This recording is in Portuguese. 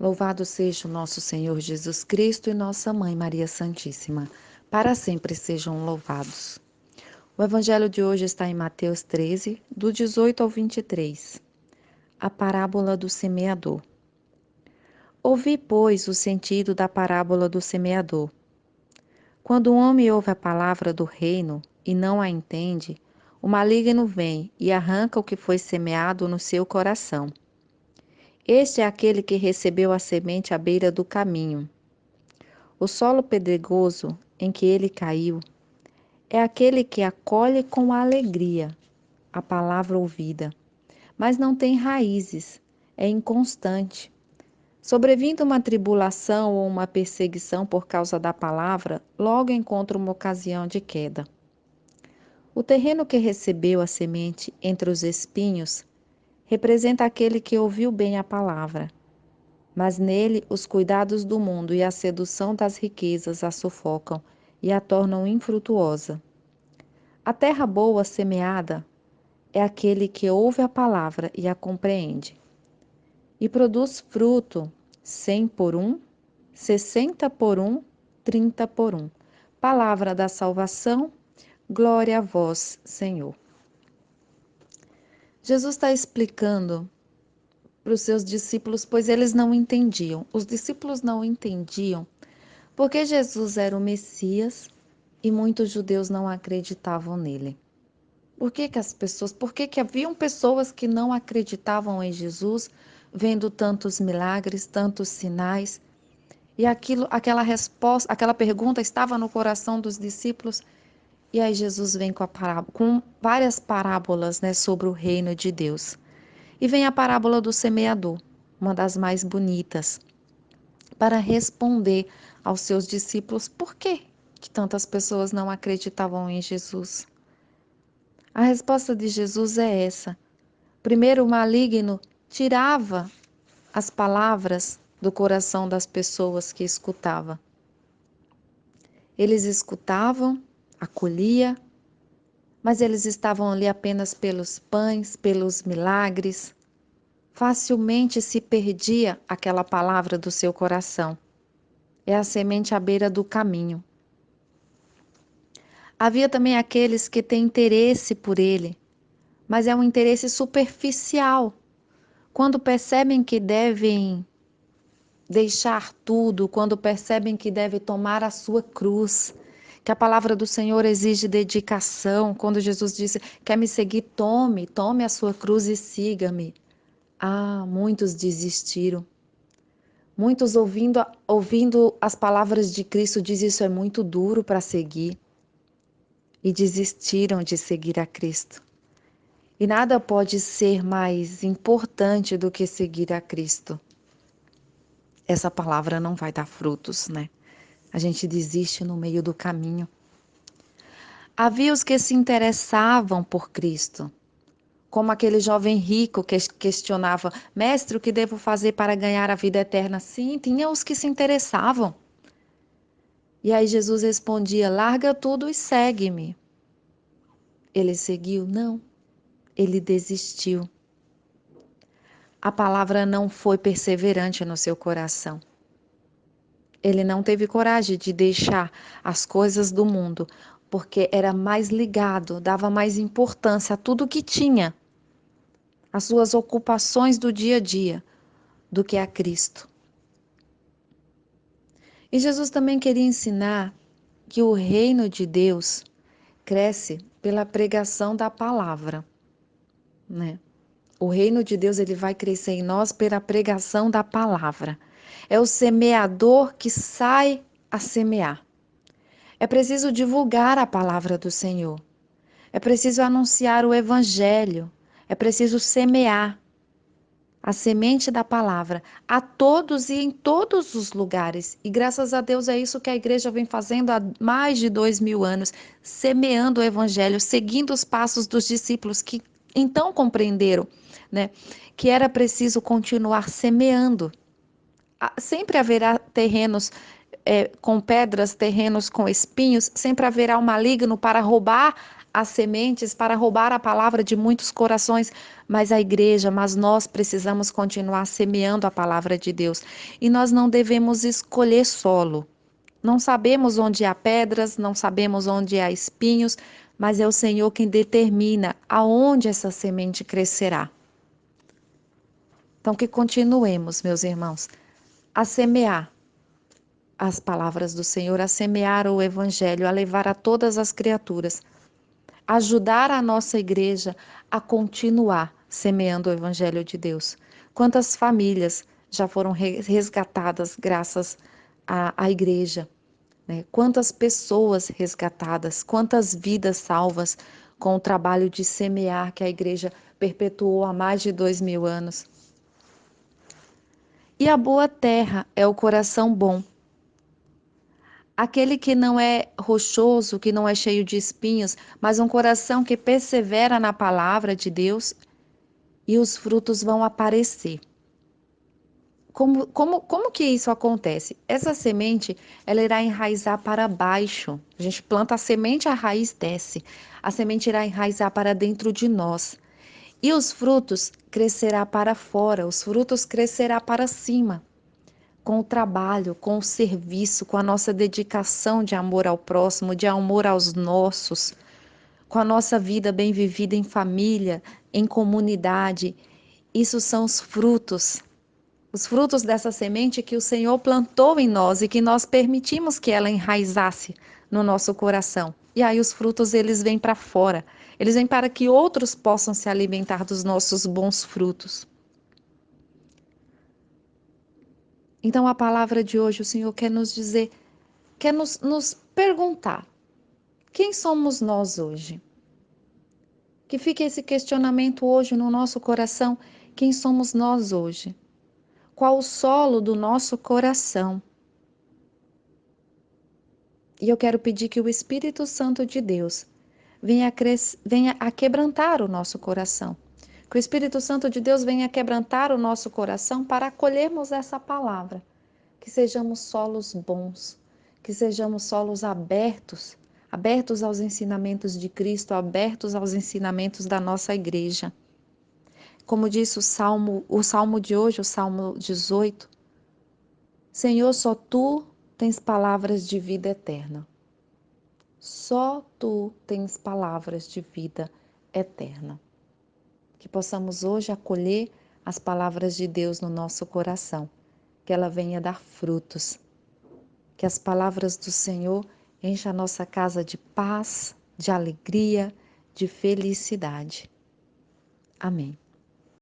Louvado seja o nosso Senhor Jesus Cristo e nossa Mãe Maria Santíssima. Para sempre sejam louvados. O evangelho de hoje está em Mateus 13, do 18 ao 23. A parábola do semeador. Ouvi, pois, o sentido da parábola do semeador. Quando um homem ouve a palavra do reino e não a entende, o maligno vem e arranca o que foi semeado no seu coração. Este é aquele que recebeu a semente à beira do caminho. O solo pedregoso em que ele caiu é aquele que acolhe com alegria a palavra ouvida, mas não tem raízes, é inconstante. Sobrevindo uma tribulação ou uma perseguição por causa da palavra, logo encontra uma ocasião de queda. O terreno que recebeu a semente entre os espinhos representa aquele que ouviu bem a palavra, mas nele os cuidados do mundo e a sedução das riquezas a sufocam e a tornam infrutuosa. A terra boa semeada é aquele que ouve a palavra e a compreende, e produz fruto 100 por um, 60 por um, 30 por um. Palavra da salvação, glória a vós, Senhor. Jesus está explicando para os seus discípulos, pois eles não entendiam. Os discípulos não entendiam porque Jesus era o Messias e muitos judeus não acreditavam nele. Por que haviam pessoas que não acreditavam em Jesus, vendo tantos milagres, tantos sinais, e aquela resposta, aquela pergunta estava no coração dos discípulos, e aí Jesus vem com várias parábolas, né, sobre o reino de Deus. E vem a parábola do semeador, uma das mais bonitas, para responder aos seus discípulos por que tantas pessoas não acreditavam em Jesus. A resposta de Jesus é essa. Primeiro, o maligno tirava as palavras do coração das pessoas que escutavam. Eles escutavam, acolhia, mas eles estavam ali apenas pelos pães, pelos milagres. Facilmente se perdia aquela palavra do seu coração. É a semente à beira do caminho. Havia também aqueles que têm interesse por ele, mas é um interesse superficial. Quando percebem que devem deixar tudo, quando percebem que devem tomar a sua cruz, que a palavra do Senhor exige dedicação, quando Jesus disse, quer me seguir, tome a sua cruz e siga-me. Ah, muitos desistiram. Muitos ouvindo as palavras de Cristo diz isso é muito duro para seguir e desistiram de seguir a Cristo. E nada pode ser mais importante do que seguir a Cristo. Essa palavra não vai dar frutos, né? A gente desiste no meio do caminho. Havia os que se interessavam por Cristo, como aquele jovem rico que questionava, mestre, o que devo fazer para ganhar a vida eterna? Sim, tinha os que se interessavam. E aí Jesus respondia, larga tudo e segue-me. Ele seguiu? Não, ele desistiu. A palavra não foi perseverante no seu coração. Ele não teve coragem de deixar as coisas do mundo, porque era mais ligado, dava mais importância a tudo que tinha, as suas ocupações do dia a dia, do que a Cristo. E Jesus também queria ensinar que o reino de Deus cresce pela pregação da palavra, né? O reino de Deus ele vai crescer em nós pela pregação da palavra. É o semeador que sai a semear. É preciso divulgar a palavra do Senhor. É preciso anunciar o evangelho. É preciso semear a semente da palavra a todos e em todos os lugares. E graças a Deus é isso que a igreja vem fazendo há mais de 2000 anos, semeando o evangelho, seguindo os passos dos discípulos que então compreenderam, né, que era preciso continuar semeando. Sempre haverá terrenos com pedras, terrenos com espinhos, sempre haverá um maligno para roubar as sementes para roubar a palavra de muitos corações, mas nós precisamos continuar semeando a palavra de Deus. E nós não devemos escolher solo. Não sabemos onde há pedras, não sabemos onde há espinhos, mas é o Senhor quem determina aonde essa semente crescerá. Então, que continuemos, meus irmãos, a semear as palavras do Senhor, a semear o Evangelho, a levar a todas as criaturas, ajudar a nossa igreja a continuar semeando o Evangelho de Deus. Quantas famílias já foram resgatadas graças à igreja, né? Quantas pessoas resgatadas, quantas vidas salvas com o trabalho de semear que a igreja perpetuou há mais de 2000 anos. E a boa terra é o coração bom. Aquele que não é rochoso, que não é cheio de espinhos, mas um coração que persevera na palavra de Deus, e os frutos vão aparecer. Como que isso acontece? Essa semente, ela irá enraizar para baixo. A gente planta a semente, a raiz desce. A semente irá enraizar para dentro de nós. E os frutos crescerá para fora, os frutos crescerá para cima. Com o trabalho, com o serviço, com a nossa dedicação de amor ao próximo, de amor aos nossos, com a nossa vida bem vivida em família, em comunidade. Isso são os frutos dessa semente que o Senhor plantou em nós e que nós permitimos que ela enraizasse no nosso coração. E aí os frutos, eles vêm para fora. Eles vêm para que outros possam se alimentar dos nossos bons frutos. Então a palavra de hoje, o Senhor quer nos dizer, quer nos perguntar, quem somos nós hoje? Que fique esse questionamento hoje no nosso coração, quem somos nós hoje? Qual o solo do nosso coração? E eu quero pedir que o Espírito Santo de Deus venha a quebrantar o nosso coração. Que o Espírito Santo de Deus venha a quebrantar o nosso coração para acolhermos essa palavra. Que sejamos solos bons, que sejamos solos abertos, abertos aos ensinamentos de Cristo, abertos aos ensinamentos da nossa igreja. Como disse o salmo de hoje, o Salmo 18, Senhor, só Tu tens palavras de vida eterna. Só Tu tens palavras de vida eterna. Que possamos hoje acolher as palavras de Deus no nosso coração, que ela venha dar frutos. Que as palavras do Senhor enchem a nossa casa de paz, de alegria, de felicidade. Amém.